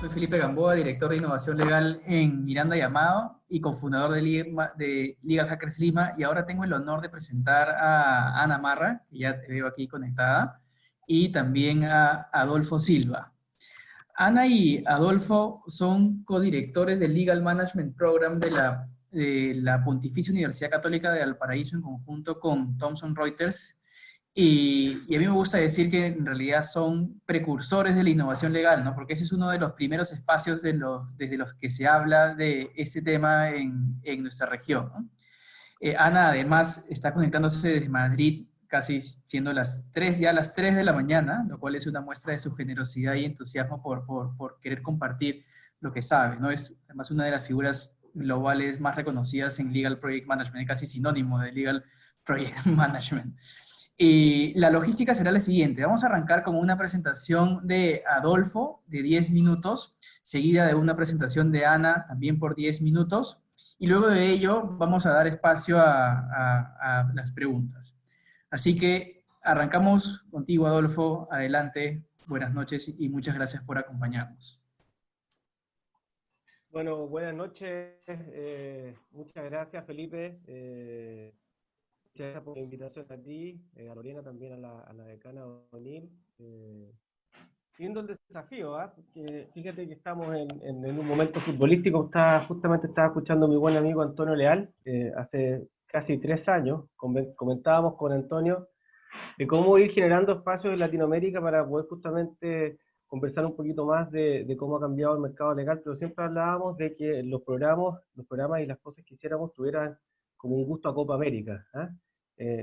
Soy Felipe Gamboa, director de innovación legal en Miranda y Amado y cofundador de Legal Hackers Lima. Y ahora tengo el honor de presentar a Ana Marra, que ya te veo aquí conectada, y también a Adolfo Silva. Ana y Adolfo son codirectores del Legal Management Program de la Pontificia Universidad Católica de Valparaíso en conjunto con Thomson Reuters. Y a mí me gusta decir que en realidad son precursores de la innovación legal, ¿no? Porque ese es uno de los primeros espacios desde los que se habla de ese tema en nuestra región, ¿no? Ana además está conectándose desde Madrid, casi siendo las 3 de la mañana, lo cual es una muestra de su generosidad y entusiasmo por querer compartir lo que sabe, ¿no? Es además una de las figuras globales más reconocidas en Legal Project Management, casi sinónimo de Legal Project Management. Y la logística será la siguiente. Vamos a arrancar con una presentación de Adolfo de 10 minutos, seguida de una presentación de Ana también por 10 minutos. Y luego de ello vamos a dar espacio a las preguntas. Así que arrancamos contigo, Adolfo. Adelante, buenas noches y muchas gracias por acompañarnos. Bueno, buenas noches. Muchas gracias, Felipe. Muchas gracias por la invitación a ti, a Lorena, también a la decana O'Neill. Viendo el desafío, porque fíjate que estamos en un momento futbolístico. Justamente estaba escuchando a mi buen amigo Antonio Leal, hace casi 3 años. Comentábamos con Antonio de cómo ir generando espacios en Latinoamérica para poder justamente conversar un poquito más de cómo ha cambiado el mercado legal, pero siempre hablábamos de que los programas y las cosas que hiciéramos tuvieran como un gusto a Copa América.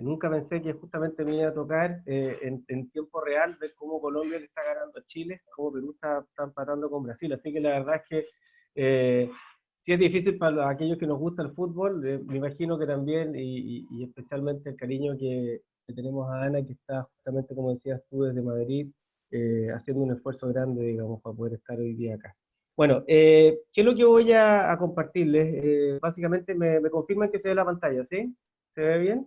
Nunca pensé que justamente me iba a tocar en tiempo real ver cómo Colombia le está ganando a Chile, cómo Perú está empatando con Brasil. Así que la verdad es que sí es difícil para aquellos que nos gusta el fútbol. Me imagino que también, y especialmente el cariño que tenemos a Ana, que está justamente, como decías tú, desde Madrid, haciendo un esfuerzo grande, digamos, para poder estar hoy día acá. Bueno, ¿qué es lo que voy a compartirles? Básicamente me confirman que se ve la pantalla, ¿sí? ¿Se ve bien?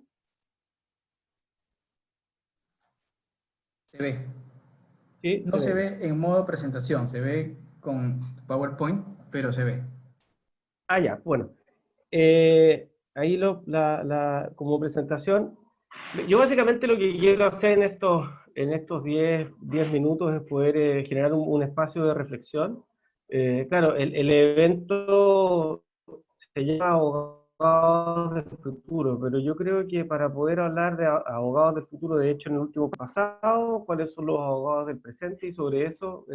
Se ve. Sí, No se se ve. ve en modo presentación, se ve con PowerPoint, pero se ve. Ah, ya, bueno. Ahí como presentación, yo básicamente lo que quiero hacer en estos 10 minutos es poder generar un espacio de reflexión. Claro, el evento se llama Abogados del Futuro, pero yo creo que para poder hablar de abogados del futuro, de hecho en el último pasado, cuáles son los abogados del presente y sobre eso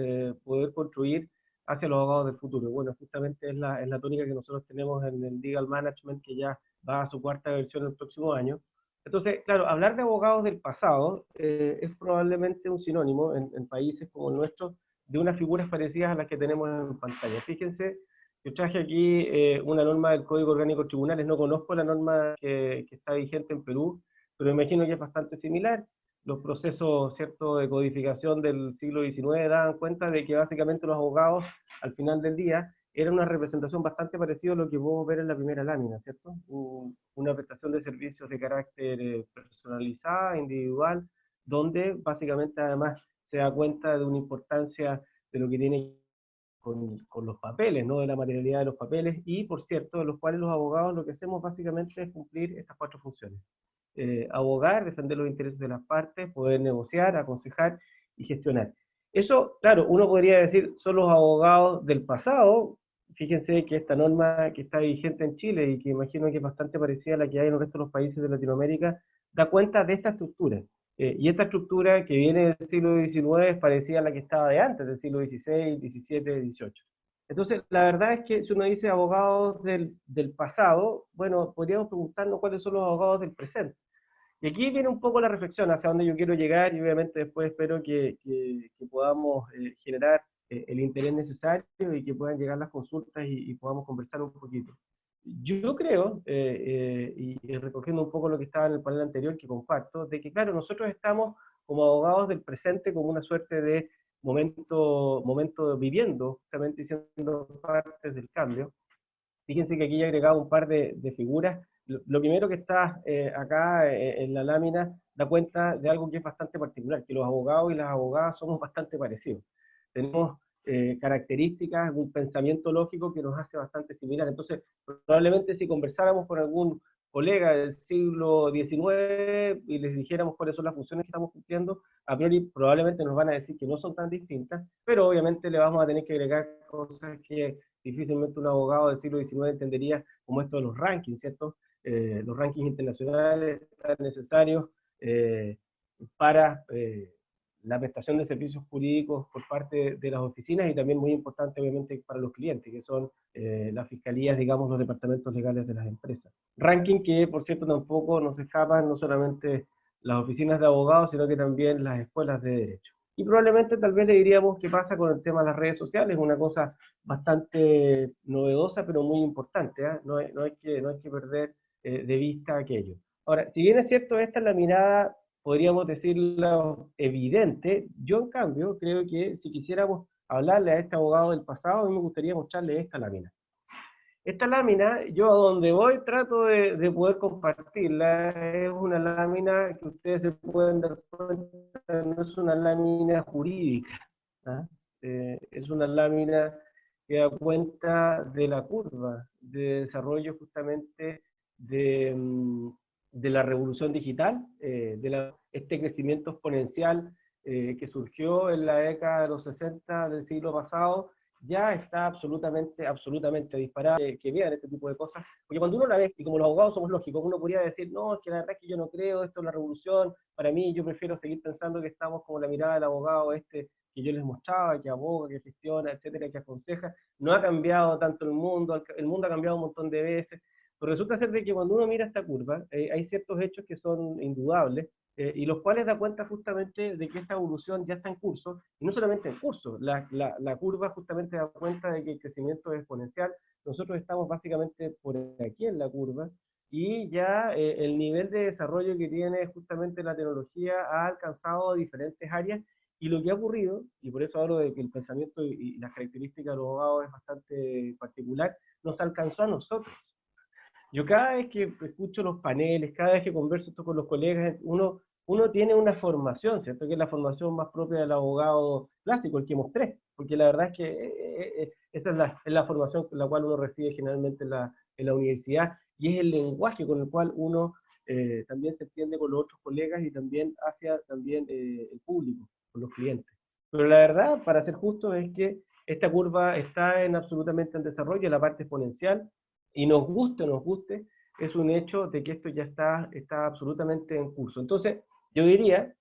poder construir hacia los abogados del futuro. Bueno, justamente es la tónica que nosotros tenemos en el Legal Management, que ya va a su 4ª versión el próximo año. Entonces, claro, hablar de abogados del pasado es probablemente un sinónimo en países como el nuestro de unas figuras parecidas a las que tenemos en pantalla. Fíjense, yo traje aquí una norma del Código Orgánico de Tribunales. No conozco la norma que está vigente en Perú, pero me imagino que es bastante similar. Los procesos, ¿cierto?, de codificación del siglo XIX daban cuenta de que básicamente los abogados, al final del día, eran una representación bastante parecida a lo que podemos ver en la primera lámina, ¿cierto? Una prestación de servicios de carácter personalizada, individual, donde básicamente además se da cuenta de una importancia de lo que tiene con los papeles, ¿no? De la materialidad de los papeles, y por cierto, de los cuales los abogados lo que hacemos básicamente es cumplir estas 4 funciones. Abogar, defender los intereses de las partes, poder negociar, aconsejar y gestionar. Eso, claro, uno podría decir, son los abogados del pasado. Fíjense que esta norma que está vigente en Chile y que imagino que es bastante parecida a la que hay en el resto de los países de Latinoamérica, da cuenta de esta estructura. Y esta estructura que viene del siglo XIX es parecida a la que estaba de antes, del siglo XVI, XVII, XVIII. Entonces, la verdad es que si uno dice abogados del pasado, bueno, podríamos preguntarnos cuáles son los abogados del presente. Y aquí viene un poco la reflexión hacia dónde yo quiero llegar, y obviamente después espero que podamos generar el interés necesario y que puedan llegar las consultas y podamos conversar un poquito. Yo creo, y recogiendo un poco lo que estaba en el panel anterior que comparto, de que claro, nosotros estamos como abogados del presente como una suerte de momento viviendo, justamente siendo partes del cambio. Fíjense que aquí he agregado un par de figuras. Lo primero que está acá en la lámina da cuenta de algo que es bastante particular, que los abogados y las abogadas somos bastante parecidos. Tenemos características, un pensamiento lógico que nos hace bastante similar. Entonces, probablemente si conversáramos con algún colega del siglo XIX y les dijéramos cuáles son las funciones que estamos cumpliendo, a priori probablemente nos van a decir que no son tan distintas, pero obviamente le vamos a tener que agregar cosas que difícilmente un abogado del siglo XIX entendería, como esto de los rankings, ¿cierto? Los rankings internacionales tan necesarios para la prestación de servicios jurídicos por parte de las oficinas y también muy importante obviamente para los clientes, que son las fiscalías, digamos, los departamentos legales de las empresas. Ranking que, por cierto, tampoco nos escapan no solamente las oficinas de abogados, sino que también las escuelas de derecho. Y probablemente tal vez le diríamos qué pasa con el tema de las redes sociales, una cosa bastante novedosa, pero muy importante, ¿eh? No hay que perder de vista aquello. Ahora, si bien es cierto, esta es la mirada, podríamos decirlo, evidente, yo en cambio creo que si quisiéramos hablarle a este abogado del pasado, a mí me gustaría mostrarle esta lámina. Esta lámina, yo a donde voy trato de poder compartirla, es una lámina que ustedes se pueden dar cuenta, no es una lámina jurídica, ¿ah? Es una lámina que da cuenta de la curva de desarrollo justamente de, de la revolución digital, este crecimiento exponencial que surgió en la década de los 60 del siglo pasado, ya está absolutamente disparada, que vean este tipo de cosas, porque cuando uno la ve, y como los abogados somos lógicos, uno podría decir, no, es que la verdad es que yo no creo, esto es la revolución, para mí yo prefiero seguir pensando que estamos como la mirada del abogado que yo les mostraba, que aboga, que gestiona, etcétera, que aconseja, no ha cambiado tanto el mundo ha cambiado un montón de veces, pero resulta ser de que cuando uno mira esta curva, hay ciertos hechos que son indudables, y los cuales da cuenta justamente de que esta evolución ya está en curso, y no solamente en curso, la curva justamente da cuenta de que el crecimiento es exponencial, nosotros estamos básicamente por aquí en la curva, y ya el nivel de desarrollo que tiene justamente la tecnología ha alcanzado diferentes áreas, y lo que ha ocurrido, y por eso hablo de que el pensamiento y las características de los abogados es bastante particular, nos alcanzó a nosotros. Yo cada vez que escucho los paneles, cada vez que converso esto con los colegas, uno tiene una formación, ¿cierto? Que es la formación más propia del abogado clásico, el que mostré, porque la verdad es que esa es la formación con la cual uno recibe generalmente en la universidad, y es el lenguaje con el cual uno también se entiende con los otros colegas y también hacia también el público, con los clientes. Pero la verdad, para ser justo, es que esta curva está absolutamente en desarrollo, la parte exponencial, y nos guste o nos guste, es un hecho de que esto ya está absolutamente en curso. Entonces, yo diría,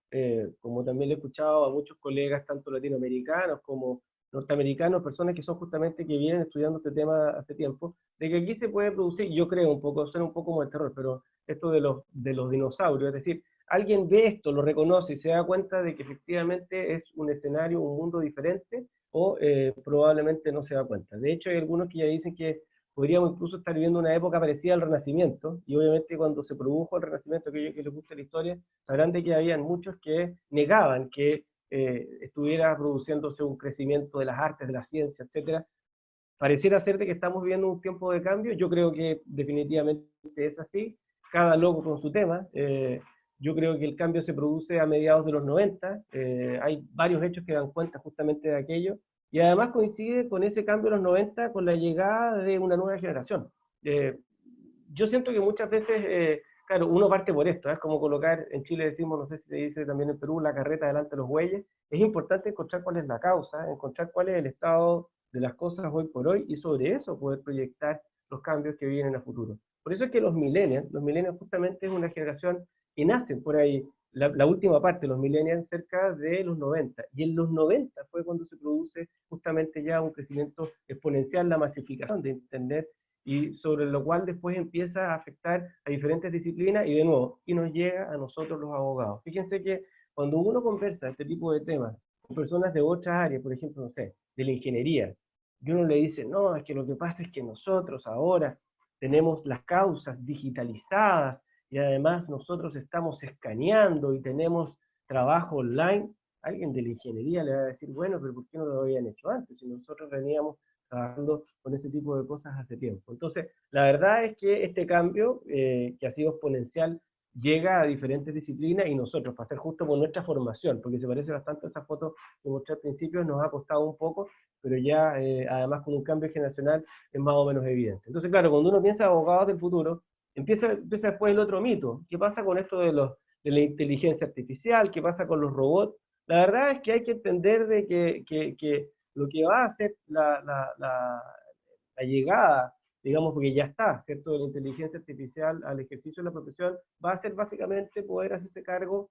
como también le he escuchado a muchos colegas, tanto latinoamericanos como norteamericanos, personas que son justamente que vienen estudiando este tema hace tiempo, de que aquí se puede producir, yo creo un poco, suena un poco como el terror, pero esto de los dinosaurios, es decir, alguien ve esto, lo reconoce y se da cuenta de que efectivamente es un escenario, un mundo diferente, o probablemente no se da cuenta. De hecho, hay algunos que ya dicen que podríamos incluso estar viviendo una época parecida al Renacimiento, y obviamente cuando se produjo el Renacimiento, aquellos que les gusta la historia, sabrán de que habían muchos que negaban que estuviera produciéndose un crecimiento de las artes, de la ciencia, etcétera. Pareciera ser de que estamos viviendo un tiempo de cambio, yo creo que definitivamente es así, cada loco con su tema, yo creo que el cambio se produce a mediados de los 90, hay varios hechos que dan cuenta justamente de aquello, y además coincide con ese cambio de los 90 con la llegada de una nueva generación. Yo siento que muchas veces, claro, uno parte por esto, es como colocar, en Chile decimos, no sé si se dice también en Perú, la carreta delante de los bueyes, es importante encontrar cuál es la causa, encontrar cuál es el estado de las cosas hoy por hoy, y sobre eso poder proyectar los cambios que vienen a futuro. Por eso es que los millennials justamente es una generación que nace por ahí, la última parte de los millennials cerca de los 90, y en los 90 fue cuando se produce justamente ya un crecimiento exponencial, la masificación de Internet, y sobre lo cual después empieza a afectar a diferentes disciplinas, y de nuevo, y nos llega a nosotros los abogados. Fíjense que cuando uno conversa este tipo de temas con personas de otras áreas, por ejemplo, no sé, de la ingeniería, y uno le dice, no, es que lo que pasa es que nosotros ahora tenemos las causas digitalizadas, y además nosotros estamos escaneando y tenemos trabajo online, alguien de la ingeniería le va a decir, bueno, pero ¿por qué no lo habían hecho antes? Si nosotros veníamos trabajando con ese tipo de cosas hace tiempo. Entonces, la verdad es que este cambio, que ha sido exponencial, llega a diferentes disciplinas, y nosotros, para ser justo con nuestra formación, porque se parece bastante a esa foto que mostré al principio, nos ha costado un poco, pero ya además con un cambio generacional es más o menos evidente. Entonces, claro, cuando uno piensa en abogados del futuro, empieza después el otro mito. ¿Qué pasa con esto de la inteligencia artificial? ¿Qué pasa con los robots? La verdad es que hay que entender de que lo que va a hacer la llegada, digamos, porque ya está, ¿cierto?, de la inteligencia artificial al ejercicio de la profesión, va a ser básicamente poder hacerse cargo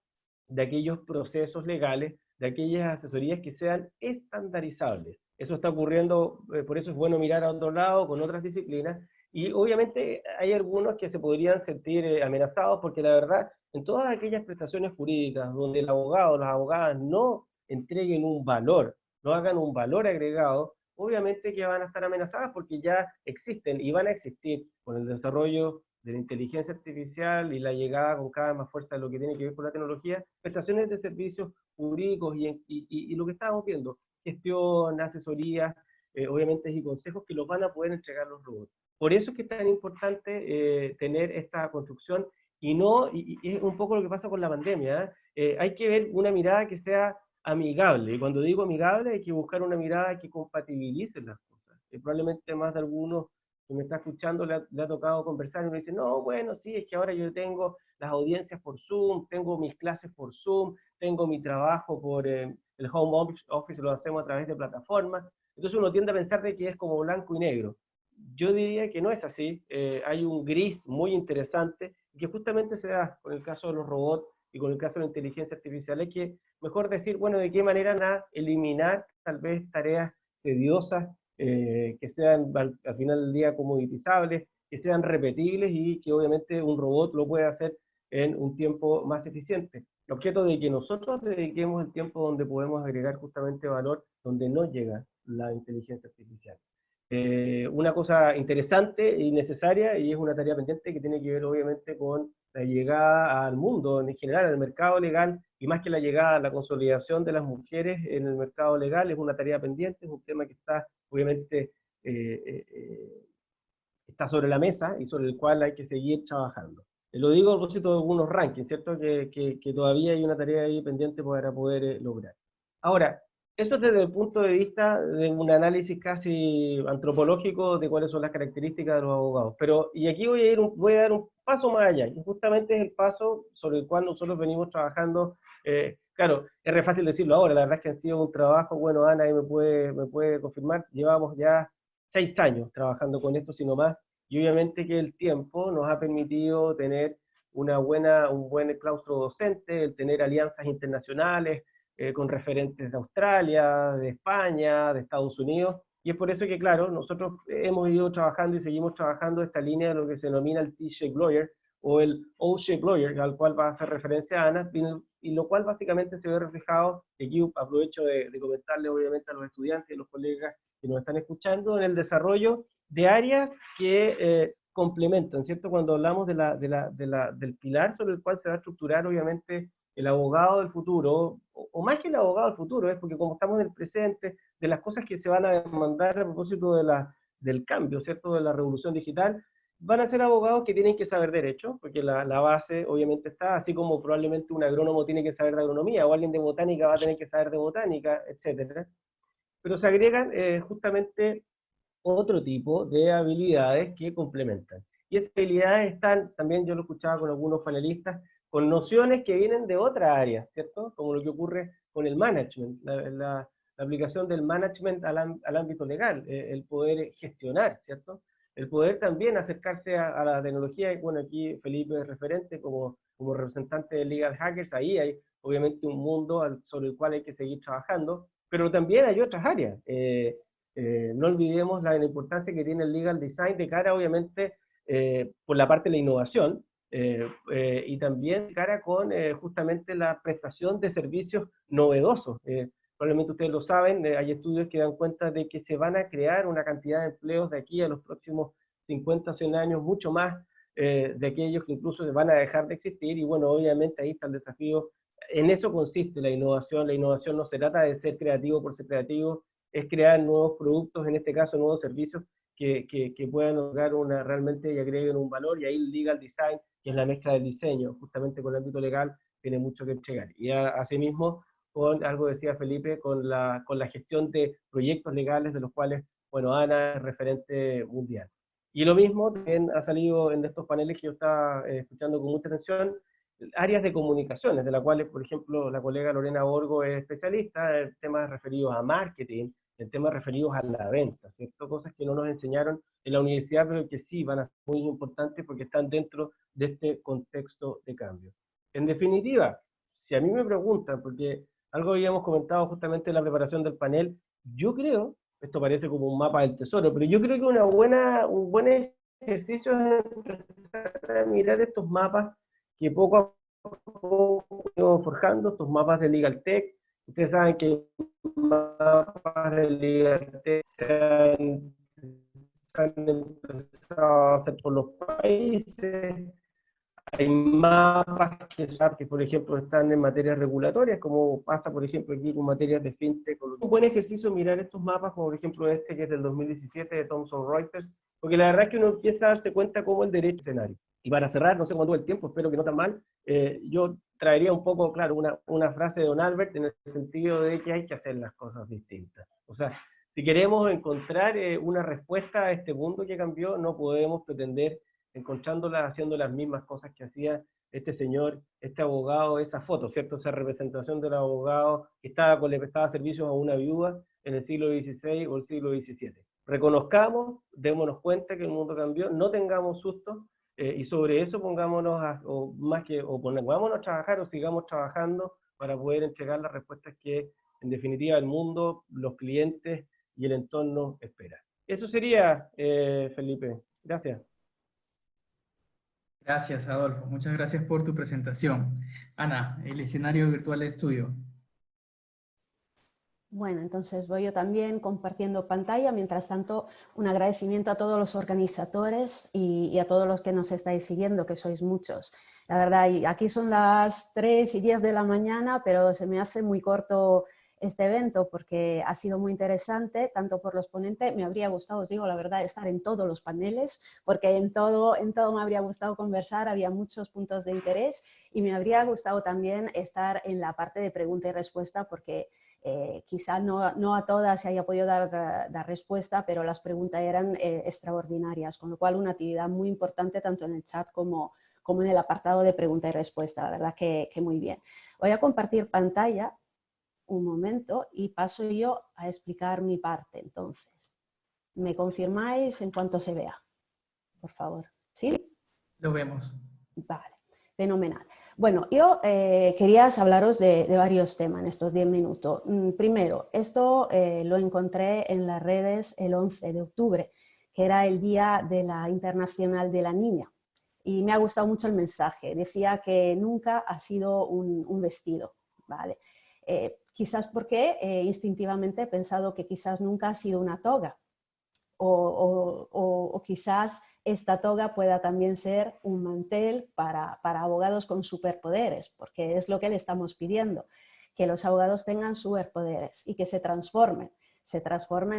de aquellos procesos legales, de aquellas asesorías que sean estandarizables. Eso está ocurriendo, por eso es bueno mirar a otro lado, con otras disciplinas, y obviamente hay algunos que se podrían sentir amenazados, porque la verdad, en todas aquellas prestaciones jurídicas donde el abogado o las abogadas no entreguen un valor, no hagan un valor agregado, obviamente que van a estar amenazadas porque ya existen y van a existir con el desarrollo de la inteligencia artificial y la llegada con cada vez más fuerza de lo que tiene que ver con la tecnología, prestaciones de servicios jurídicos y lo que estábamos viendo, gestión, asesoría, obviamente y consejos que los van a poder entregar los robots. Por eso es que es tan importante tener esta construcción y no, y es un poco lo que pasa con la pandemia, hay que ver una mirada que sea amigable, y cuando digo amigable hay que buscar una mirada que compatibilice las cosas. Probablemente más de algunos que me está escuchando le ha tocado conversar y me dice, no, bueno, sí, es que ahora yo tengo las audiencias por Zoom, tengo mis clases por Zoom, tengo mi trabajo por el home office, lo hacemos a través de plataformas. Entonces uno tiende a pensar de que es como blanco y negro. Yo diría que no es así, hay un gris muy interesante que justamente se da con el caso de los robots y con el caso de la inteligencia artificial. Hay que mejor decir, bueno, de qué manera eliminar tal vez tareas tediosas, que sean al final del día comoditizables, que sean repetibles y que obviamente un robot lo pueda hacer en un tiempo más eficiente. El objeto de que nosotros dediquemos el tiempo donde podemos agregar justamente valor, donde no llega la inteligencia artificial. Una cosa interesante y necesaria, y es una tarea pendiente que tiene que ver obviamente con la llegada al mundo en general, al mercado legal, y más que la llegada, la consolidación de las mujeres en el mercado legal, es una tarea pendiente, es un tema que está obviamente está sobre la mesa y sobre el cual hay que seguir trabajando. Lo digo a propósito de algunos rankings, ¿cierto? Que todavía hay una tarea ahí pendiente para poder lograr. Ahora, eso desde el punto de vista de un análisis casi antropológico de cuáles son las características de los abogados. Pero, y aquí voy a dar un paso más allá, y justamente es el paso sobre el cual nosotros venimos trabajando. Claro, es re fácil decirlo ahora, la verdad es que ha sido un trabajo, bueno, Ana ahí me puede confirmar, llevamos ya 6 años trabajando con esto, sino más, y obviamente que el tiempo nos ha permitido tener un buen claustro docente, el tener alianzas internacionales, con referentes de Australia, de España, de Estados Unidos, y es por eso que, claro, nosotros hemos ido trabajando y seguimos trabajando esta línea de lo que se denomina el T-shaped lawyer, o el O-shaped lawyer, al cual va a hacer referencia a Ana, y lo cual básicamente se ve reflejado, y aquí aprovecho de comentarle obviamente a los estudiantes y a los colegas que nos están escuchando, en el desarrollo de áreas que complementan, ¿cierto? Cuando hablamos del pilar sobre el cual se va a estructurar obviamente el abogado del futuro, o más que el abogado del futuro, es porque como estamos en el presente, de las cosas que se van a demandar a propósito del cambio, ¿cierto? De la revolución digital, van a ser abogados que tienen que saber derecho, porque la base obviamente está, así como probablemente un agrónomo tiene que saber de agronomía, o alguien de botánica va a tener que saber de botánica, etcétera. Pero se agregan justamente otro tipo de habilidades que complementan. Y esas habilidades están, también yo lo escuchaba con algunos panelistas, con nociones que vienen de otra área, ¿cierto? Como lo que ocurre con el management, la aplicación del management al ámbito legal, el poder gestionar, ¿cierto? El poder también acercarse a la tecnología, y bueno, aquí Felipe es referente como representante de Legal Hackers, ahí hay obviamente un mundo sobre el cual hay que seguir trabajando, pero también hay otras áreas. No olvidemos la importancia que tiene el legal design de cara, obviamente, por la parte de la innovación, y también de cara con justamente la prestación de servicios novedosos. Probablemente ustedes lo saben, hay estudios que dan cuenta de que se van a crear una cantidad de empleos de aquí a los próximos 50 o 100 años, mucho más de aquellos que incluso van a dejar de existir, y bueno, obviamente ahí está el desafío. En eso consiste la innovación no se trata de ser creativo por ser creativo, es crear nuevos productos, en este caso nuevos servicios que puedan lograr realmente y agreguen un valor, y ahí el legal design, que es la mezcla del diseño, justamente con el ámbito legal, tiene mucho que entregar. Y asimismo, con, algo decía Felipe, con la gestión de proyectos legales de los cuales, bueno, Ana es referente mundial. Y lo mismo también ha salido en estos paneles que yo estaba escuchando con mucha atención, áreas de comunicaciones, de las cuales, por ejemplo, la colega Lorena Borgo es especialista en temas referidos a marketing, en temas referidos a la venta, ¿cierto? Cosas que no nos enseñaron en la universidad, pero que sí van a ser muy importantes porque están dentro de este contexto de cambio. En definitiva, si a mí me preguntan, porque algo habíamos comentado justamente en la preparación del panel, yo creo, esto parece como un mapa del tesoro, pero yo creo que un buen ejercicio es empezar a mirar estos mapas que poco a poco estamos forjando, estos mapas de Legal Tech. Ustedes saben que mapas de Legal Tech se han empezado a hacer por los países. Hay mapas que, por ejemplo, están en materias regulatorias, como pasa, por ejemplo, aquí con materias de fintech. Un buen ejercicio mirar estos mapas, como por ejemplo este que es del 2017 de Thomson Reuters, porque la verdad es que uno empieza a darse cuenta cómo el derecho escenario. Y para cerrar, no sé cuánto es el tiempo, espero que no tan mal, yo traería un poco, claro, una frase de Don Albert en el sentido de que hay que hacer las cosas distintas. O sea, si queremos encontrar una respuesta a este mundo que cambió, no podemos pretender encontrándolas haciendo las mismas cosas que hacía este señor, este abogado, esa foto, ¿cierto? Esa representación del abogado que le prestaba servicios a una viuda en el siglo XVI o el siglo XVII. Reconozcamos, démonos cuenta que el mundo cambió, no tengamos sustos, y sobre eso pongámonos pongámonos a trabajar o sigamos trabajando para poder entregar las respuestas que en definitiva el mundo, los clientes y el entorno esperan. Eso sería, Felipe. Gracias. Gracias, Adolfo. Muchas gracias por tu presentación. Ana, el escenario virtual es tuyo. Bueno, entonces voy yo también compartiendo pantalla. Mientras tanto, un agradecimiento a todos los organizadores y a todos los que nos estáis siguiendo, que sois muchos. La verdad, aquí son las 3:10 de la mañana, pero se me hace muy corto este evento porque ha sido muy interesante, tanto por los ponentes. Me habría gustado, os digo la verdad, estar en todos los paneles, porque en todo me habría gustado conversar, había muchos puntos de interés y me habría gustado también estar en la parte de pregunta y respuesta porque quizá no a todas se haya podido dar respuesta, pero las preguntas eran extraordinarias, con lo cual una actividad muy importante tanto en el chat como en el apartado de pregunta y respuesta. La verdad que muy bien. Voy a compartir pantalla un momento y paso yo a explicar mi parte. Entonces, ¿me confirmáis en cuanto se vea? Por favor. ¿Sí? Lo vemos. Vale, fenomenal. Bueno, yo quería hablaros de varios temas en estos 10 minutos. Primero, esto lo encontré en las redes el 11 de octubre, que era el Día de la Internacional de la Niña. Y me ha gustado mucho el mensaje. Decía que nunca ha sido un vestido, ¿vale? Quizás porque instintivamente he pensado que quizás nunca ha sido una toga. O quizás esta toga pueda también ser un mantel para abogados con superpoderes, porque es lo que le estamos pidiendo, que los abogados tengan superpoderes y que se transformen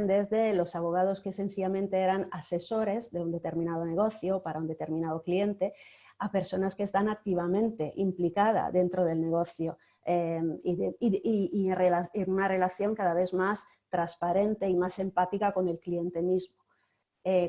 desde los abogados que sencillamente eran asesores de un determinado negocio para un determinado cliente, a personas que están activamente implicadas dentro del negocio y en una relación cada vez más transparente y más empática con el cliente mismo.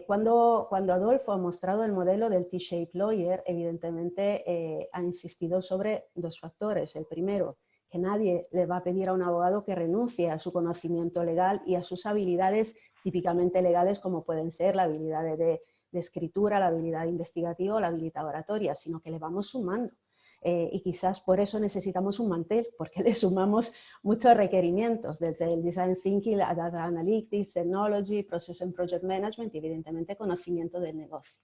Cuando Adolfo ha mostrado el modelo del T-Shaped Lawyer, evidentemente ha insistido sobre dos factores. El primero, que nadie le va a pedir a un abogado que renuncie a su conocimiento legal y a sus habilidades típicamente legales, como pueden ser la habilidad de escritura, la habilidad investigativa o la habilidad oratoria, sino que le vamos sumando. Y quizás por eso necesitamos un mantel, porque le sumamos muchos requerimientos, desde el Design Thinking, la Data Analytics, Technology, Process and Project Management y evidentemente conocimiento del negocio.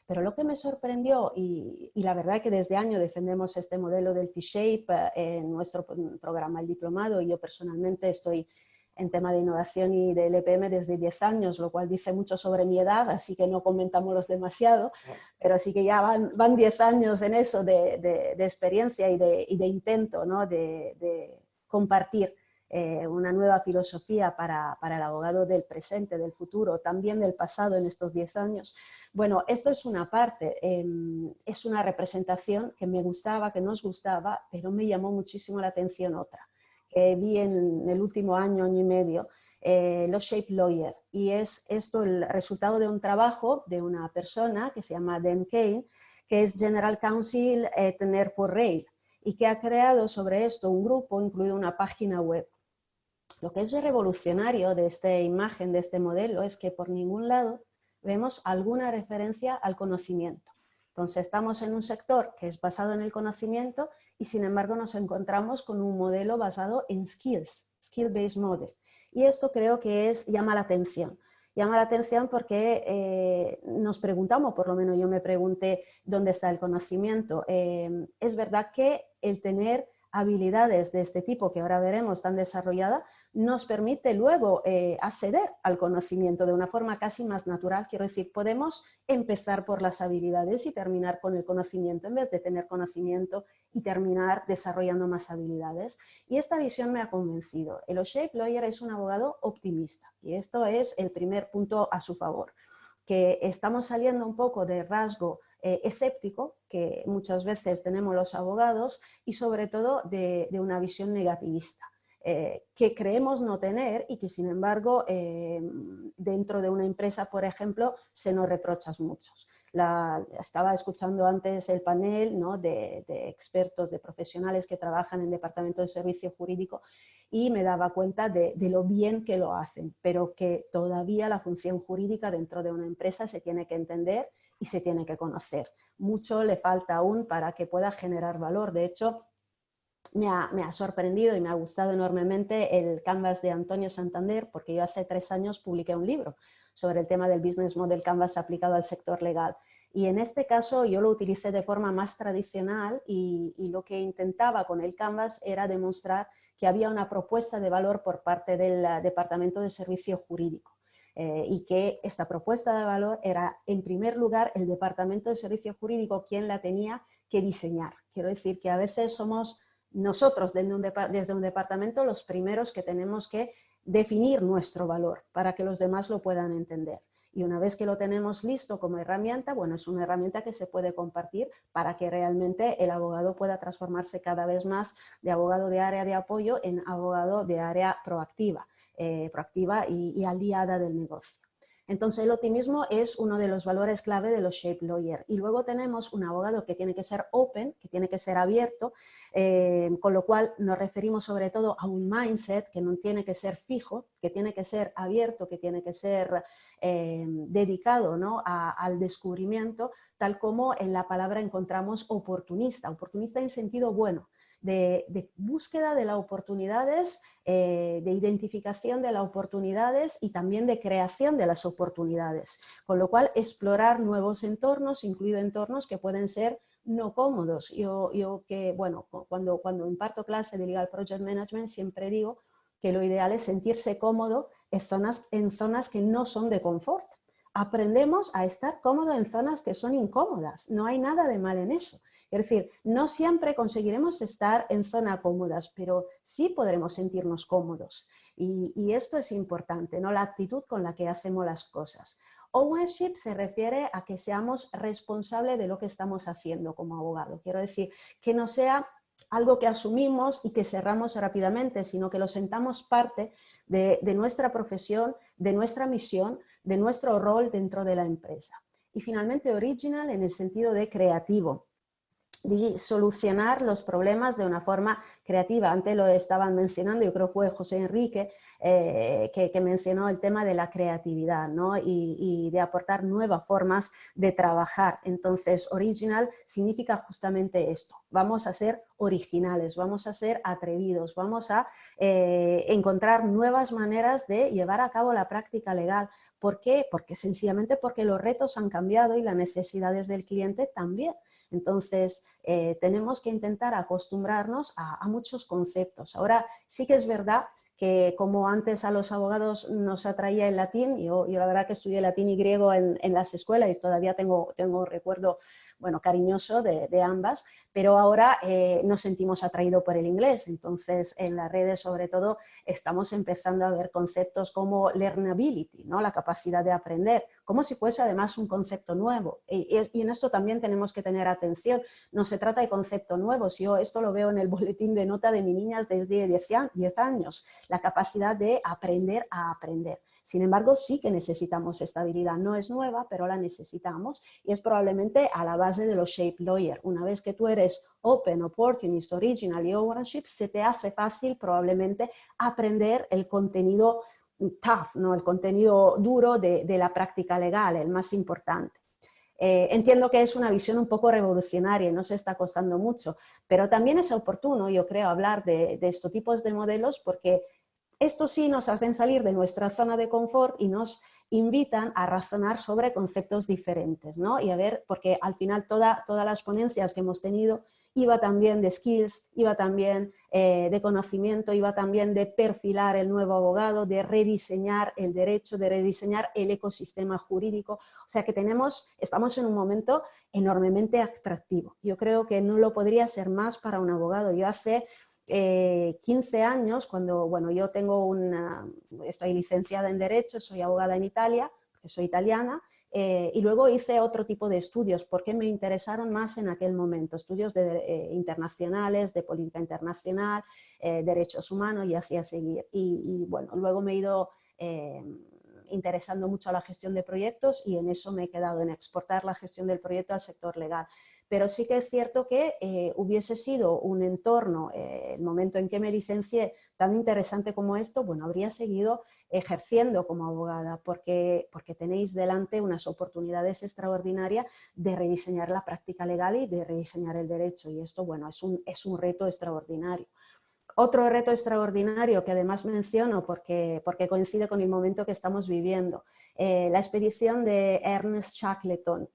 Pero lo que me sorprendió, y la verdad que desde años defendemos este modelo del T-Shape en nuestro programa El Diplomado, y yo personalmente estoy en tema de innovación y del EPM desde 10 años, lo cual dice mucho sobre mi edad, así que no comentámoslos demasiado, pero sí que ya van 10 años en eso de experiencia y de intento, ¿no? de compartir una nueva filosofía para el abogado del presente, del futuro, también del pasado en estos 10 años. Bueno, esto es una parte, es una representación que me gustaba, que nos gustaba, pero me llamó muchísimo la atención otra, que vi en el último año, año y medio, los Shape Lawyer. Y es esto el resultado de un trabajo de una persona que se llama Dan Kane, que es General Counsel Tener por Rail, y que ha creado sobre esto un grupo, incluido una página web. Lo que es revolucionario de esta imagen, de este modelo, es que por ningún lado vemos alguna referencia al conocimiento. Entonces estamos en un sector que es basado en el conocimiento y sin embargo nos encontramos con un modelo basado en skills, skill-based model. Y esto creo que llama la atención. Llama la atención porque nos preguntamos, por lo menos yo me pregunté, ¿dónde está el conocimiento? Es verdad que el tener habilidades de este tipo, que ahora veremos tan desarrollada, nos permite luego acceder al conocimiento de una forma casi más natural. Quiero decir, podemos empezar por las habilidades y terminar con el conocimiento en vez de tener conocimiento y terminar desarrollando más habilidades. Y esta visión me ha convencido. El Shape Lawyer es un abogado optimista y esto es el primer punto a su favor, que estamos saliendo un poco del rasgo escéptico que muchas veces tenemos los abogados y sobre todo de una visión negativista. Que creemos no tener y que sin embargo dentro de una empresa, por ejemplo, se nos reprocha mucho. Estaba escuchando antes el panel, ¿no?, de expertos, de profesionales que trabajan en departamento de servicio jurídico y me daba cuenta de lo bien que lo hacen, pero que todavía la función jurídica dentro de una empresa se tiene que entender y se tiene que conocer. Mucho le falta aún para que pueda generar valor. De hecho, me ha sorprendido y me ha gustado enormemente el Canvas de Antonio Santander, porque yo hace 3 años publiqué un libro sobre el tema del Business Model Canvas aplicado al sector legal. Y en este caso yo lo utilicé de forma más tradicional y lo que intentaba con el Canvas era demostrar que había una propuesta de valor por parte del Departamento de Servicio Jurídico. Y que esta propuesta de valor era, en primer lugar, el Departamento de Servicio Jurídico quien la tenía que diseñar. Quiero decir que a veces somos nosotros desde un departamento los primeros que tenemos que definir nuestro valor para que los demás lo puedan entender. Y una vez que lo tenemos listo como herramienta, bueno, es una herramienta que se puede compartir para que realmente el abogado pueda transformarse cada vez más de abogado de área de apoyo en abogado de área proactiva y aliada del negocio. Entonces el optimismo es uno de los valores clave de los Shape Lawyer. Y luego tenemos un abogado que tiene que ser open, que tiene que ser abierto, con lo cual nos referimos sobre todo a un mindset que no tiene que ser fijo, que tiene que ser abierto, que tiene que ser dedicado, ¿no?, al descubrimiento, tal como en la palabra encontramos oportunista en sentido bueno. De búsqueda de las oportunidades, de identificación de las oportunidades y también de creación de las oportunidades. Con lo cual, explorar nuevos entornos, incluido entornos que pueden ser no cómodos. Yo que, bueno, cuando imparto clase de Legal Project Management siempre digo que lo ideal es sentirse cómodo en zonas que no son de confort. Aprendemos a estar cómodos en zonas que son incómodas. No hay nada de mal en eso. Es decir, no siempre conseguiremos estar en zonas cómodas, pero sí podremos sentirnos cómodos. Y esto es importante, ¿no?, la actitud con la que hacemos las cosas. Ownership se refiere a que seamos responsables de lo que estamos haciendo como abogado. Quiero decir, que no sea algo que asumimos y que cerramos rápidamente, sino que lo sentamos parte de nuestra profesión, de nuestra misión, de nuestro rol dentro de la empresa. Y finalmente, original en el sentido de creativo, de solucionar los problemas de una forma creativa. Antes lo estaban mencionando, yo creo que fue José Enrique que mencionó el tema de la creatividad, ¿no?, y de aportar nuevas formas de trabajar. Entonces, original significa justamente esto. Vamos a ser originales, vamos a ser atrevidos, vamos a encontrar nuevas maneras de llevar a cabo la práctica legal. ¿Por qué? Sencillamente porque los retos han cambiado y las necesidades del cliente también. Entonces, tenemos que intentar acostumbrarnos a muchos conceptos. Ahora, sí que es verdad que como antes a los abogados nos atraía el latín, yo la verdad que estudié latín y griego en las escuelas y todavía tengo recuerdo bueno, cariñoso de ambas, pero ahora nos sentimos atraídos por el inglés. Entonces, en las redes, sobre todo, estamos empezando a ver conceptos como learnability, ¿no? La capacidad de aprender, como si fuese además un concepto nuevo. Y en esto también tenemos que tener atención. No se trata de conceptos nuevos. Yo esto lo veo en el boletín de nota de mis niñas desde 10 años. La capacidad de aprender a aprender. Sin embargo, sí que necesitamos esta habilidad. No es nueva, pero la necesitamos y es probablemente a la base de los Shape Lawyer. Una vez que tú eres Open, Opportunist, Original y Ownership, se te hace fácil probablemente aprender el contenido tough, ¿no? El contenido duro de la práctica legal, el más importante. Entiendo que es una visión un poco revolucionaria y no se está costando mucho, pero también es oportuno, yo creo, hablar de estos tipos de modelos porque estos sí nos hacen salir de nuestra zona de confort y nos invitan a razonar sobre conceptos diferentes, ¿no? Y a ver, porque al final todas las ponencias que hemos tenido iba también de skills, iba también de conocimiento, iba también de perfilar el nuevo abogado, de rediseñar el derecho, de rediseñar el ecosistema jurídico. O sea que estamos en un momento enormemente atractivo. Yo creo que no lo podría ser más para un abogado. Yo hace 15 años, cuando, bueno, yo estoy licenciada en Derecho, soy abogada en Italia, porque soy italiana, y luego hice otro tipo de estudios porque me interesaron más en aquel momento, estudios internacionales, de política internacional, derechos humanos y así a seguir. Y bueno, luego me he ido interesando mucho a la gestión de proyectos y en eso me he quedado, en exportar la gestión del proyecto al sector legal. Pero sí que es cierto que hubiese sido un entorno, el momento en que me licencié, tan interesante como esto, bueno, habría seguido ejerciendo como abogada porque tenéis delante unas oportunidades extraordinarias de rediseñar la práctica legal y de rediseñar el derecho. Y esto, bueno, es un reto extraordinario. Otro reto extraordinario que además menciono porque coincide con el momento que estamos viviendo, la expedición de Ernest Shackleton.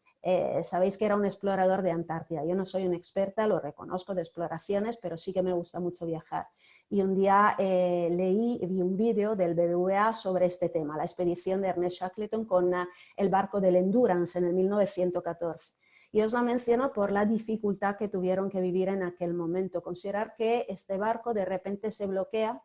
Sabéis que era un explorador de Antártida. Yo no soy una experta, lo reconozco, de exploraciones, pero sí que me gusta mucho viajar. Y un día vi un vídeo del BBVA sobre este tema, la expedición de Ernest Shackleton con el barco del Endurance en el 1914. Y os la menciono por la dificultad que tuvieron que vivir en aquel momento. Considerar que este barco de repente se bloquea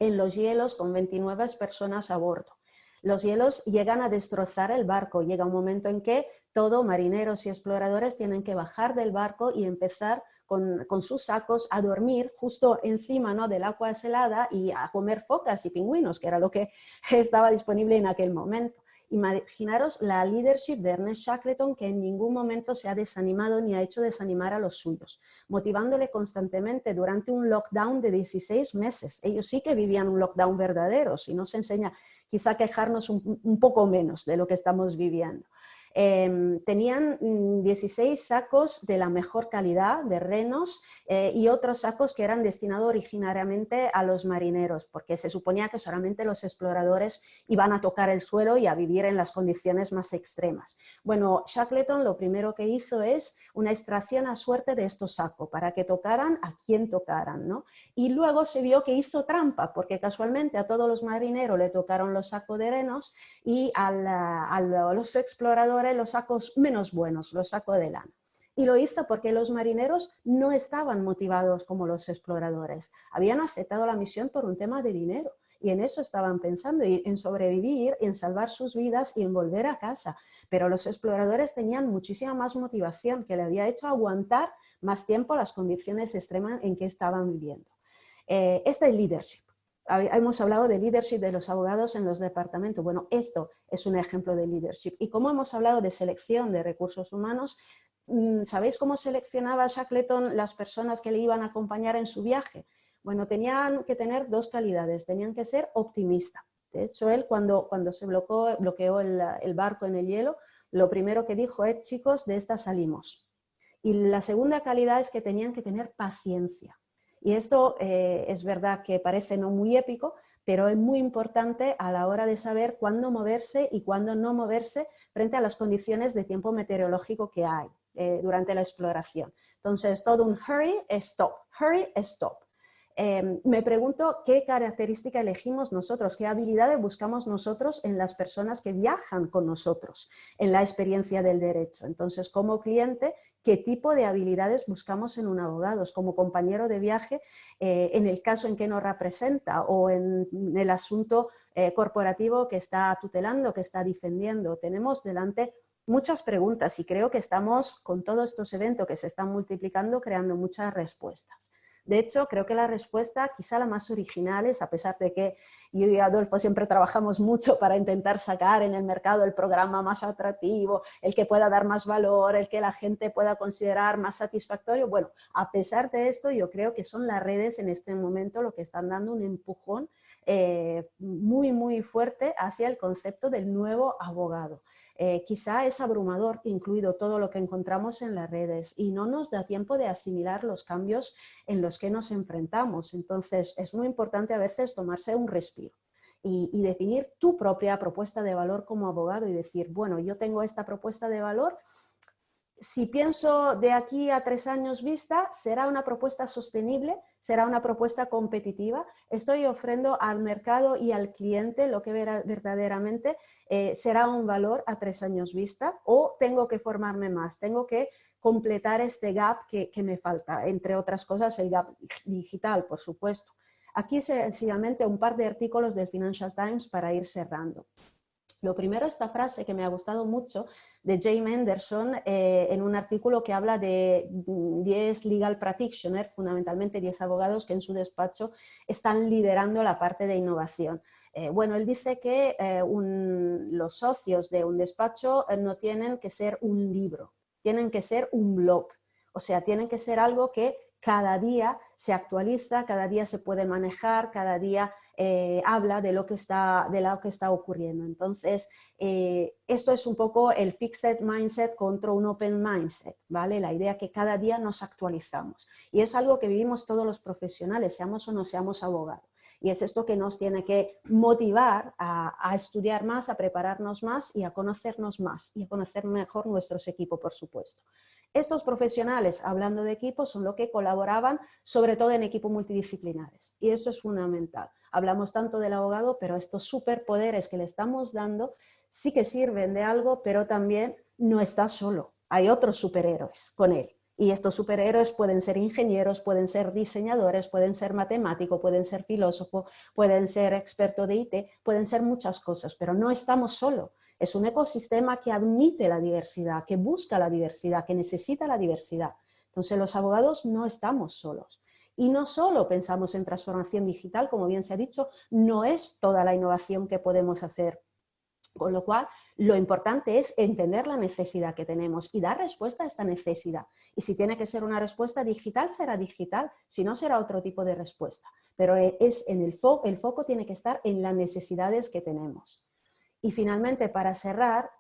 en los hielos con 29 personas a bordo. Los hielos llegan a destrozar el barco. Llega un momento en que todos, marineros y exploradores, tienen que bajar del barco y empezar con sus sacos a dormir justo encima, ¿no?, del agua helada y a comer focas y pingüinos, que era lo que estaba disponible en aquel momento. Imaginaros la leadership de Ernest Shackleton, que en ningún momento se ha desanimado ni ha hecho desanimar a los suyos, motivándole constantemente durante un lockdown de 16 meses. Ellos sí que vivían un lockdown verdadero, si nos enseña quizá a quejarnos un poco menos de lo que estamos viviendo. Tenían 16 sacos de la mejor calidad, de renos, y otros sacos que eran destinados originariamente a los marineros, porque se suponía que solamente los exploradores iban a tocar el suelo y a vivir en las condiciones más extremas. Bueno, Shackleton lo primero que hizo es una extracción a suerte de estos sacos, para que tocaran a quien tocaran, ¿no? Y luego se vio que hizo trampa, porque casualmente a todos los marineros le tocaron los sacos de renos y a los exploradores los sacos menos buenos, los sacos de lana. Y lo hizo porque los marineros no estaban motivados como los exploradores. Habían aceptado la misión por un tema de dinero y en eso estaban pensando, en sobrevivir, en salvar sus vidas y en volver a casa. Pero los exploradores tenían muchísima más motivación, que le había hecho aguantar más tiempo las condiciones extremas en que estaban viviendo. Este es leadership. Hemos hablado de leadership de los abogados en los departamentos. Bueno, esto es un ejemplo de leadership. Y como hemos hablado de selección de recursos humanos, ¿sabéis cómo seleccionaba Shackleton las personas que le iban a acompañar en su viaje? Bueno, tenían que tener dos calidades. Tenían que ser optimistas. De hecho, él cuando se bloqueó el barco en el hielo, lo primero que dijo es: chicos, de esta salimos. Y la segunda calidad es que tenían que tener paciencia. Y esto es verdad que parece no muy épico, pero es muy importante a la hora de saber cuándo moverse y cuándo no moverse frente a las condiciones de tiempo meteorológico que hay durante la exploración. Entonces, todo un hurry, stop, hurry, stop. me pregunto qué característica elegimos nosotros, qué habilidades buscamos nosotros en las personas que viajan con nosotros en la experiencia del derecho. Entonces, como cliente, ¿qué tipo de habilidades buscamos en un abogado? Como compañero de viaje, en el caso en que nos representa o en el asunto corporativo que está tutelando, que está defendiendo. Tenemos delante muchas preguntas y creo que estamos, con todos estos eventos que se están multiplicando, creando muchas respuestas. De hecho, creo que la respuesta, quizá la más original, es, a pesar de que yo y Adolfo siempre trabajamos mucho para intentar sacar en el mercado el programa más atractivo, el que pueda dar más valor, el que la gente pueda considerar más satisfactorio. Bueno, a pesar de esto, yo creo que son las redes en este momento lo que están dando un empujón muy, muy fuerte hacia el concepto del nuevo abogado. Quizá es abrumador, incluido todo lo que encontramos en las redes, y no nos da tiempo de asimilar los cambios en los que nos enfrentamos. Entonces, es muy importante a veces tomarse un respiro y definir tu propia propuesta de valor como abogado y decir, bueno, yo tengo esta propuesta de valor. Si pienso de aquí a 3 años vista, ¿será una propuesta sostenible? ¿Será una propuesta competitiva? ¿Estoy ofreciendo al mercado y al cliente lo que verdaderamente será un valor a 3 años vista? ¿O tengo que formarme más? ¿Tengo que completar este gap que me falta? Entre otras cosas, el gap digital, por supuesto. Aquí sencillamente un par de artículos del Financial Times para ir cerrando. Lo primero, esta frase que me ha gustado mucho de James Anderson en un artículo que habla de 10 legal practitioners, fundamentalmente 10 abogados que en su despacho están liderando la parte de innovación. Bueno, él dice que los socios de un despacho no tienen que ser un libro, tienen que ser un blog. O sea, tienen que ser algo que cada día se actualiza, cada día se puede manejar, cada día habla de lo que está ocurriendo. Entonces, esto es un poco el fixed mindset contra un open mindset, ¿vale? La idea que cada día nos actualizamos. Y es algo que vivimos todos los profesionales, seamos o no seamos abogados. Y es esto que nos tiene que motivar a estudiar más, a prepararnos más y a conocernos más y a conocer mejor nuestros equipos, por supuesto. Estos profesionales, hablando de equipos, son los que colaboraban sobre todo en equipos multidisciplinares y eso es fundamental. Hablamos tanto del abogado, pero estos superpoderes que le estamos dando sí que sirven de algo, pero también no está solo. Hay otros superhéroes con él. Y estos superhéroes pueden ser ingenieros, pueden ser diseñadores, pueden ser matemáticos, pueden ser filósofos, pueden ser expertos de IT, pueden ser muchas cosas, pero no estamos solos. Es un ecosistema que admite la diversidad, que busca la diversidad, que necesita la diversidad. Entonces los abogados no estamos solos. Y no solo pensamos en transformación digital, como bien se ha dicho, no es toda la innovación que podemos hacer. Con lo cual, lo importante es entender la necesidad que tenemos y dar respuesta a esta necesidad. Y si tiene que ser una respuesta digital, será digital, si no será otro tipo de respuesta. Pero el foco tiene que estar en las necesidades que tenemos. Y finalmente, para cerrar,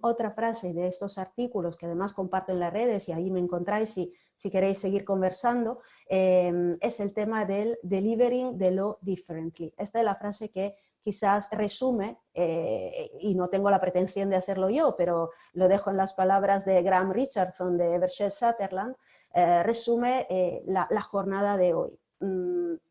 otra frase de estos artículos que además comparto en las redes y ahí me encontráis si queréis seguir conversando, es el tema del delivering the law differently. Esta es la frase que quizás resume, y no tengo la pretensión de hacerlo yo, pero lo dejo en las palabras de Graham Richardson de Evershed Sutherland, resume la jornada de hoy.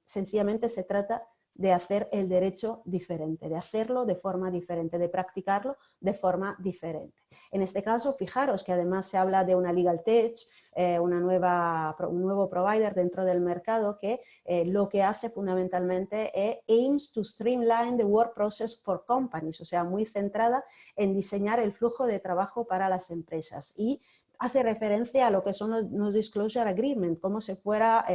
Sencillamente se trata de hacer el derecho diferente, de hacerlo de forma diferente, de practicarlo de forma diferente. En este caso, fijaros que además se habla de una legal tech, un nuevo provider dentro del mercado que lo que hace fundamentalmente es aims to streamline the work process for companies, o sea, muy centrada en diseñar el flujo de trabajo para las empresas y hace referencia a lo que son los non-disclosure agreement, como si fuera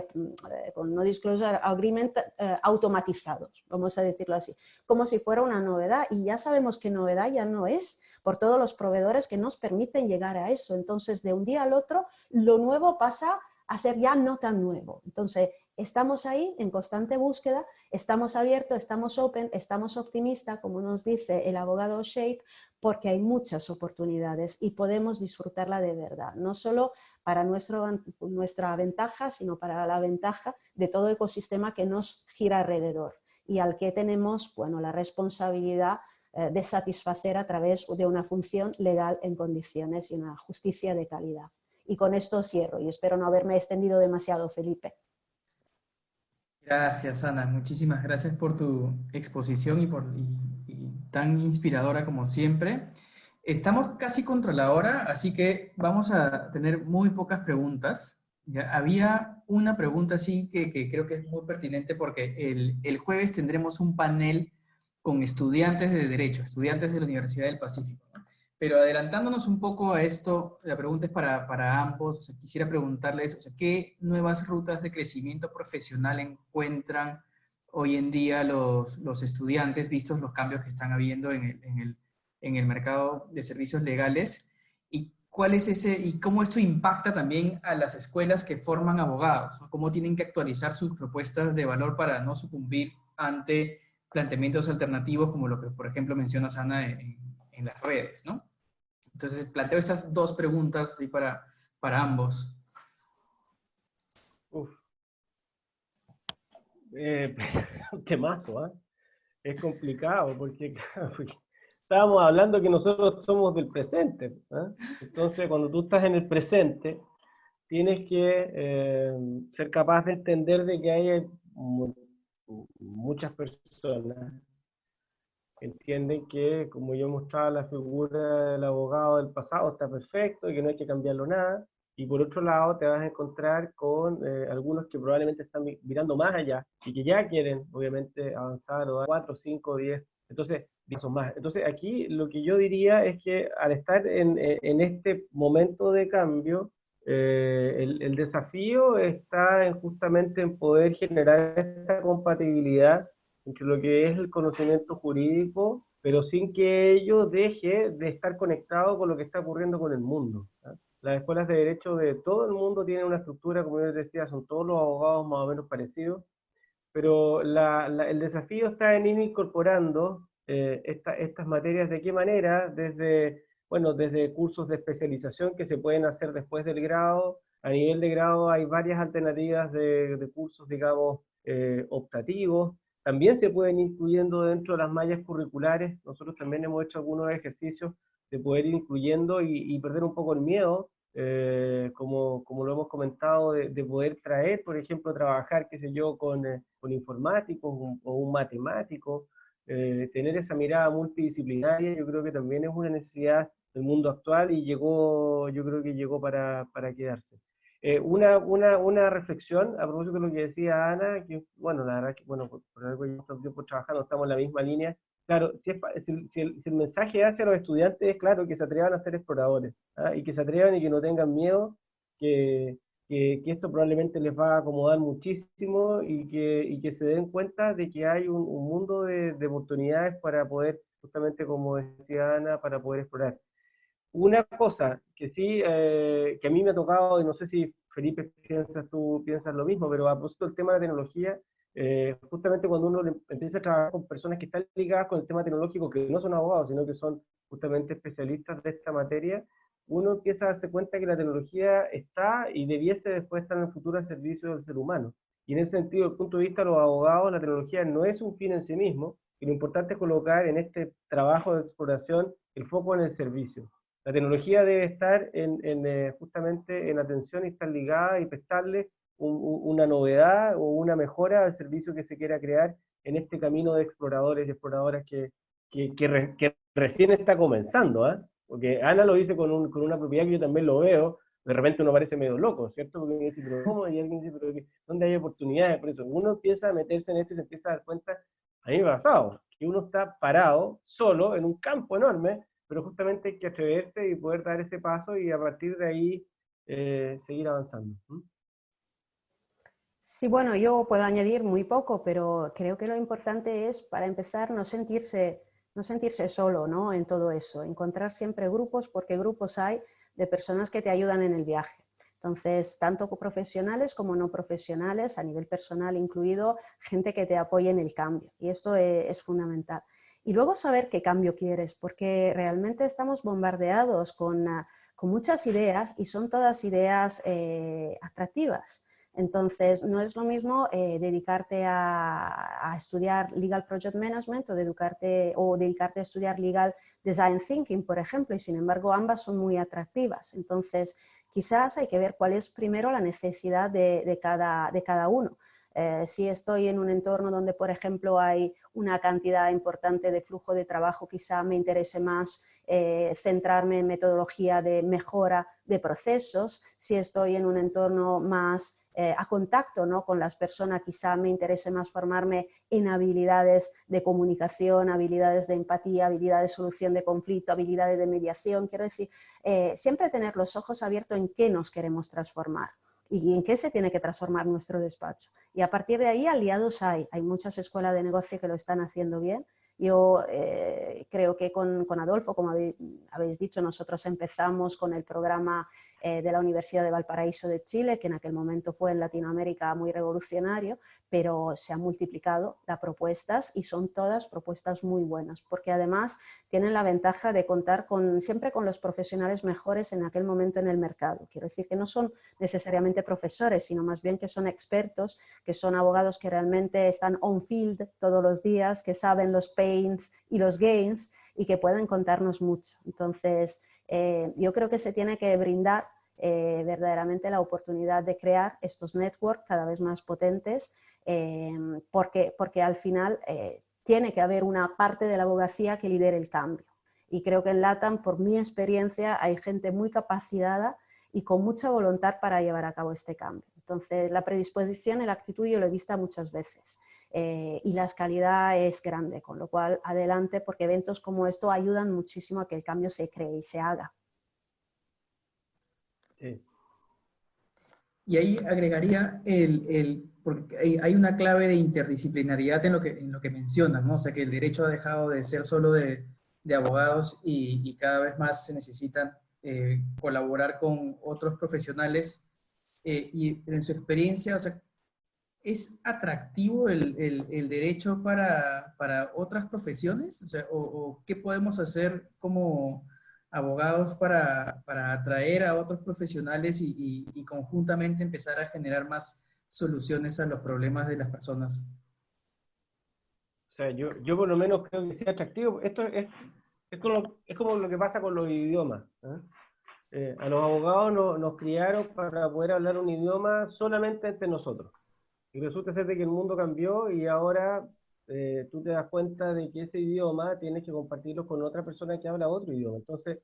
con non-disclosure agreement automatizados, vamos a decirlo así, como si fuera una novedad, y ya sabemos que novedad ya no es, por todos los proveedores que nos permiten llegar a eso. Entonces, de un día al otro, lo nuevo pasa a ser ya no tan nuevo. Entonces, estamos ahí en constante búsqueda, estamos abiertos, estamos open, estamos optimistas, como nos dice el abogado Shape, porque hay muchas oportunidades y podemos disfrutarla de verdad, no solo para nuestra ventaja, sino para la ventaja de todo ecosistema que nos gira alrededor y al que tenemos, bueno, la responsabilidad de satisfacer a través de una función legal en condiciones y una justicia de calidad. Y con esto cierro y espero no haberme extendido demasiado, Felipe. Gracias, Ana. Muchísimas gracias por tu exposición y tan inspiradora como siempre. Estamos casi contra la hora, así que vamos a tener muy pocas preguntas. Ya, había una pregunta así que creo que es muy pertinente porque el jueves tendremos un panel con estudiantes de Derecho, estudiantes de la Universidad del Pacífico, ¿no? Pero adelantándonos un poco a esto, la pregunta es para ambos. O sea, quisiera preguntarles, o sea, ¿qué nuevas rutas de crecimiento profesional encuentran hoy en día los estudiantes, vistos los cambios que están habiendo en el mercado de servicios legales? ¿Y cuál es ese, y cómo esto impacta también a las escuelas que forman abogados, ¿no? ¿Cómo tienen que actualizar sus propuestas de valor para no sucumbir ante planteamientos alternativos como lo que, por ejemplo, menciona Ana en las redes, ¿no? Entonces, planteo esas dos preguntas así para ambos. Uf, eh, un temazo, ¿ah? Es complicado porque, claro, porque estábamos hablando que nosotros somos del presente, ¿ah? Entonces, cuando tú estás en el presente, tienes que ser capaz de entender de que hay muchas personas que entienden que, como yo mostraba, la figura del abogado del pasado está perfecto y que no hay que cambiarlo nada. Y por otro lado, te vas a encontrar con algunos que probablemente están mirando más allá y que ya quieren, obviamente, avanzar o dar 4, 5, 10. Entonces, 10 son más. Entonces, aquí lo que yo diría es que al estar en este momento de cambio, el desafío está justamente en poder generar esta compatibilidad entre lo que es el conocimiento jurídico, pero sin que ello deje de estar conectado con lo que está ocurriendo con el mundo, ¿ah? Las escuelas de derecho de todo el mundo tienen una estructura, como yo les decía, son todos los abogados más o menos parecidos, pero el desafío está en ir incorporando estas materias de qué manera, desde, bueno, desde cursos de especialización que se pueden hacer después del grado. A nivel de grado hay varias alternativas de cursos, digamos, optativos. También se pueden ir incluyendo dentro de las mallas curriculares. Nosotros también hemos hecho algunos ejercicios de poder ir incluyendo y perder un poco el miedo, como lo hemos comentado, de poder traer, por ejemplo, trabajar, qué sé yo, con informáticos o un matemático, tener esa mirada multidisciplinaria. Yo creo que también es una necesidad del mundo actual y llegó, yo creo que llegó para quedarse. Una reflexión a propósito de lo que decía Ana, que bueno, la verdad que, bueno, por algo ya estamos tiempo trabajando, estamos en la misma línea. Claro, si el mensaje hacia los estudiantes es claro que se atrevan a ser exploradores, ¿ah? Y que se atrevan y que no tengan miedo, que, que esto probablemente les va a acomodar muchísimo y que se den cuenta de que hay un mundo de oportunidades para poder, justamente como decía Ana, para poder explorar. Una cosa que sí, que a mí me ha tocado, y no sé si Felipe tú piensas lo mismo, pero a propósito del tema de la tecnología, justamente cuando uno empieza a trabajar con personas que están ligadas con el tema tecnológico, que no son abogados, sino que son justamente especialistas de esta materia, uno empieza a darse cuenta que la tecnología está y debiese después estar en el futuro al servicio del ser humano. Y en ese sentido, desde el punto de vista de los abogados, la tecnología no es un fin en sí mismo, y lo importante es colocar en este trabajo de exploración el foco en el servicio. La tecnología debe estar justamente en atención y estar ligada y prestarle una novedad o una mejora al servicio que se quiera crear en este camino de exploradores y exploradoras que recién está comenzando, ¿eh? Porque Ana lo dice con una propiedad que yo también lo veo. De repente uno parece medio loco, ¿cierto? Porque uno dice, pero ¿cómo? Y alguien dice, pero ¿dónde hay oportunidades? Por eso uno empieza a meterse en esto y se empieza a dar cuenta, a mí me ha pasado, que uno está parado, solo, en un campo enorme, pero justamente hay que atreverse y poder dar ese paso y a partir de ahí seguir avanzando. Sí, bueno, yo puedo añadir muy poco, pero creo que lo importante es, para empezar, no sentirse solo, ¿no?, en todo eso, encontrar siempre grupos, porque grupos hay de personas que te ayudan en el viaje. Entonces, tanto profesionales como no profesionales, a nivel personal incluido, gente que te apoye en el cambio. Y esto es fundamental. Y luego saber qué cambio quieres, porque realmente estamos bombardeados con muchas ideas y son todas ideas atractivas. Entonces, no es lo mismo dedicarte a estudiar Legal Project Management o dedicarte a estudiar Legal Design Thinking, por ejemplo, y sin embargo ambas son muy atractivas. Entonces, quizás hay que ver cuál es primero la necesidad de cada uno. Si estoy en un entorno donde, por ejemplo, hay una cantidad importante de flujo de trabajo, quizá me interese más centrarme en metodología de mejora de procesos. Si estoy en un entorno más a contacto, ¿no?, con las personas, quizá me interese más formarme en habilidades de comunicación, habilidades de empatía, habilidades de solución de conflicto, habilidades de mediación. Quiero decir, siempre tener los ojos abiertos en qué nos queremos transformar y en qué se tiene que transformar nuestro despacho. Y a partir de ahí, aliados hay muchas escuelas de negocio que lo están haciendo bien. Yo creo que con Adolfo, como habéis dicho, nosotros empezamos con el programa de la Universidad de Valparaíso de Chile, que en aquel momento fue en Latinoamérica muy revolucionario, pero se han multiplicado las propuestas y son todas propuestas muy buenas, porque además tienen la ventaja de contar siempre con los profesionales mejores en aquel momento en el mercado. Quiero decir que no son necesariamente profesores, sino más bien que son expertos, que son abogados que realmente están on field todos los días, que saben los pains y los gains y que pueden contarnos mucho. Entonces, yo creo que se tiene que brindar verdaderamente la oportunidad de crear estos networks cada vez más potentes, porque al final tiene que haber una parte de la abogacía que lidere el cambio. Y creo que en LATAM, por mi experiencia, hay gente muy capacitada y con mucha voluntad para llevar a cabo este cambio. Entonces, la predisposición y la actitud yo lo he visto muchas veces y la calidad es grande, con lo cual adelante, porque eventos como esto ayudan muchísimo a que el cambio se cree y se haga. Sí. Y ahí agregaría porque hay una clave de interdisciplinariedad en lo que mencionas, ¿no? O sea, que el derecho ha dejado de ser solo de abogados y cada vez más se necesitan colaborar con otros profesionales. Y en su experiencia, o sea, ¿es atractivo el derecho para otras profesiones? O sea, o ¿qué podemos hacer como abogados para atraer a otros profesionales y conjuntamente empezar a generar más soluciones a los problemas de las personas? O sea, yo por lo menos creo que sea atractivo. Esto es como lo que pasa con los idiomas, ¿eh? A los abogados nos criaron para poder hablar un idioma solamente entre nosotros. Y resulta ser de que el mundo cambió y ahora tú te das cuenta de que ese idioma tienes que compartirlo con otra persona que habla otro idioma. Entonces,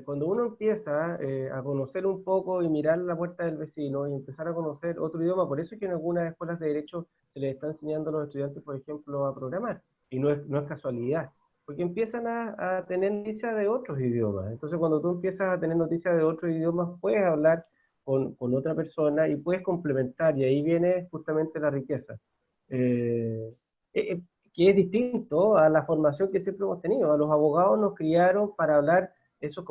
cuando uno empieza a conocer un poco y mirar la puerta del vecino y empezar a conocer otro idioma, por eso es que en algunas escuelas de derecho se les está enseñando a los estudiantes, por ejemplo, a programar. Y no es casualidad, porque empiezan a tener noticias de otros idiomas. Entonces, cuando tú empiezas a tener noticias de otros idiomas, puedes hablar con otra persona y puedes complementar, y ahí viene justamente la riqueza, eh, eh, que es distinto a la formación que siempre hemos tenido. A los abogados nos criaron para hablar, eso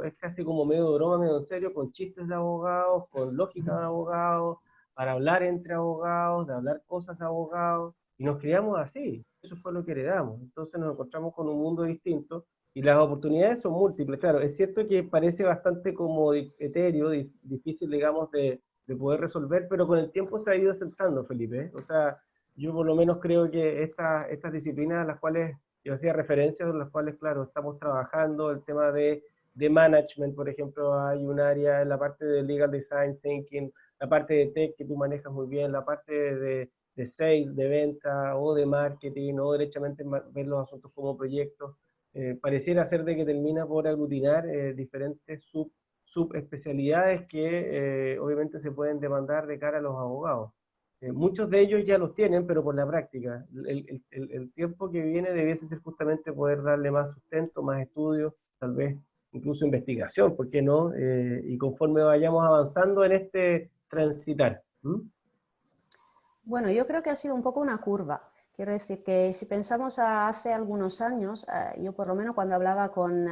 es casi como medio de broma, medio en serio, con chistes de abogados, con lógica de abogados, para hablar entre abogados, de hablar cosas de abogados, y nos criamos así, eso fue lo que heredamos. Entonces nos encontramos con un mundo distinto y las oportunidades son múltiples. Claro, es cierto que parece bastante como etéreo, difícil, digamos, de poder resolver, pero con el tiempo se ha ido sentando, Felipe, ¿eh? O sea, yo por lo menos creo que estas disciplinas a las cuales yo hacía referencia, en las cuales, claro, estamos trabajando, el tema de management, por ejemplo, hay un área en la parte de legal design thinking, la parte de tech que tú manejas muy bien, la parte de sales, de venta o de marketing, o derechamente ver los asuntos como proyectos. Pareciera ser de que termina por aglutinar diferentes subespecialidades que obviamente se pueden demandar de cara a los abogados. Muchos de ellos ya los tienen, pero por la práctica. El tiempo que viene debiese ser justamente poder darle más sustento, más estudios, tal vez incluso investigación, ¿por qué no? Y conforme vayamos avanzando en este transitar. Bueno, yo creo que ha sido un poco una curva. Quiero decir que si pensamos a hace algunos años, yo por lo menos cuando hablaba con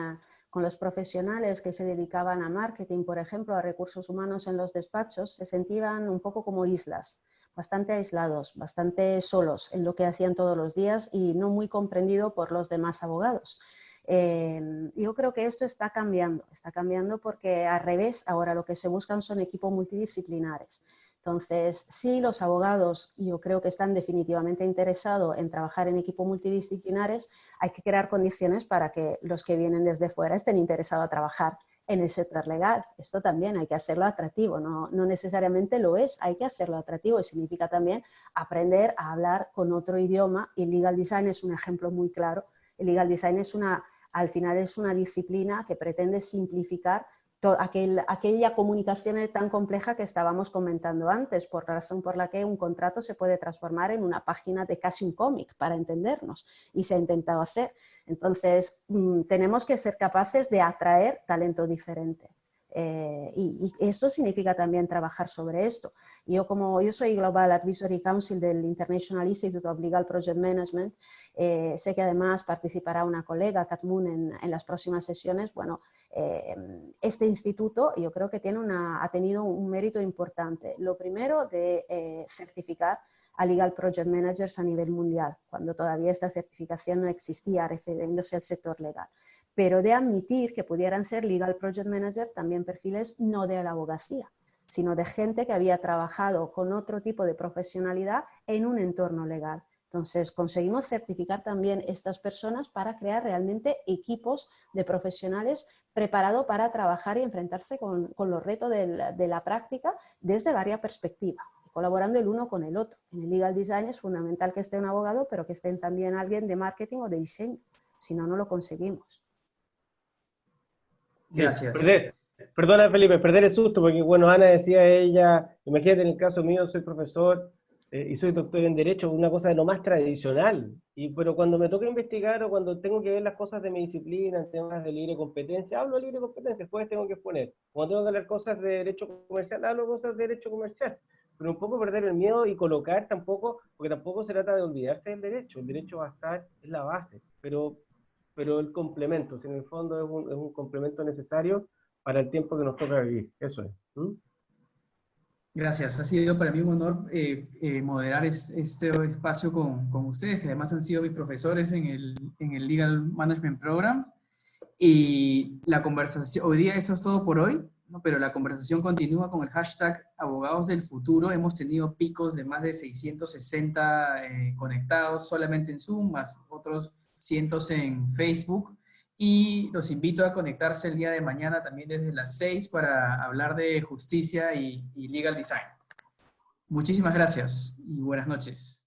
los profesionales que se dedicaban a marketing, por ejemplo, a recursos humanos en los despachos, se sentían un poco como islas, bastante aislados, bastante solos en lo que hacían todos los días y no muy comprendido por los demás abogados. Yo creo que esto está cambiando porque al revés, ahora lo que se buscan son equipos multidisciplinares. Entonces, sí, los abogados, yo creo que están definitivamente interesados en trabajar en equipos multidisciplinares, hay que crear condiciones para que los que vienen desde fuera estén interesados a trabajar en el sector legal. Esto también hay que hacerlo atractivo, no necesariamente lo es, hay que hacerlo atractivo y significa también aprender a hablar con otro idioma, y el legal design es un ejemplo muy claro. El legal design al final es una disciplina que pretende simplificar aquella comunicación tan compleja que estábamos comentando antes, por la razón por la que un contrato se puede transformar en una página de casi un cómic, para entendernos, y se ha intentado hacer. Entonces, tenemos que ser capaces de atraer talento diferente. Y eso significa también trabajar sobre esto. Yo soy Global Advisory Council del International Institute of Legal Project Management, sé que además participará una colega, Kat Moon, en las próximas sesiones. Bueno, este instituto yo creo que ha tenido un mérito importante. Lo primero, de certificar a Legal Project Managers a nivel mundial, cuando todavía esta certificación no existía, refiriéndose al sector legal, pero de admitir que pudieran ser Legal Project Manager también perfiles no de la abogacía, sino de gente que había trabajado con otro tipo de profesionalidad en un entorno legal. Entonces, conseguimos certificar también estas personas para crear realmente equipos de profesionales preparados para trabajar y enfrentarse con los retos de la práctica desde varias perspectivas, colaborando el uno con el otro. En el legal design es fundamental que esté un abogado, pero que esté también alguien de marketing o de diseño, si no, no lo conseguimos. Gracias. Perdona, Felipe, perder el susto, porque bueno, Ana decía ella, imagínate en el caso mío, soy profesor y soy doctor en Derecho, una cosa de lo más tradicional, pero cuando me toca investigar o cuando tengo que ver las cosas de mi disciplina, en temas de libre competencia, hablo de libre competencia, después tengo que exponer. Cuando tengo que hablar cosas de Derecho comercial, hablo cosas de Derecho comercial, pero un poco perder el miedo y colocar tampoco, porque tampoco se trata de olvidarse del derecho, el derecho va a estar, es la base, pero el complemento, si en el fondo es un complemento necesario para el tiempo que nos toca vivir, eso es. Gracias, ha sido para mí un honor moderar este espacio con ustedes, que además han sido mis profesores en el Legal Management Program. Y la conversación, hoy día eso es todo por hoy, ¿no? Pero la conversación continúa con el hashtag Abogados del Futuro. Hemos tenido picos de más de 660 conectados solamente en Zoom, más otros cientos en Facebook. Y los invito a conectarse el día de mañana también desde las 6 para hablar de justicia y legal design. Muchísimas gracias y buenas noches.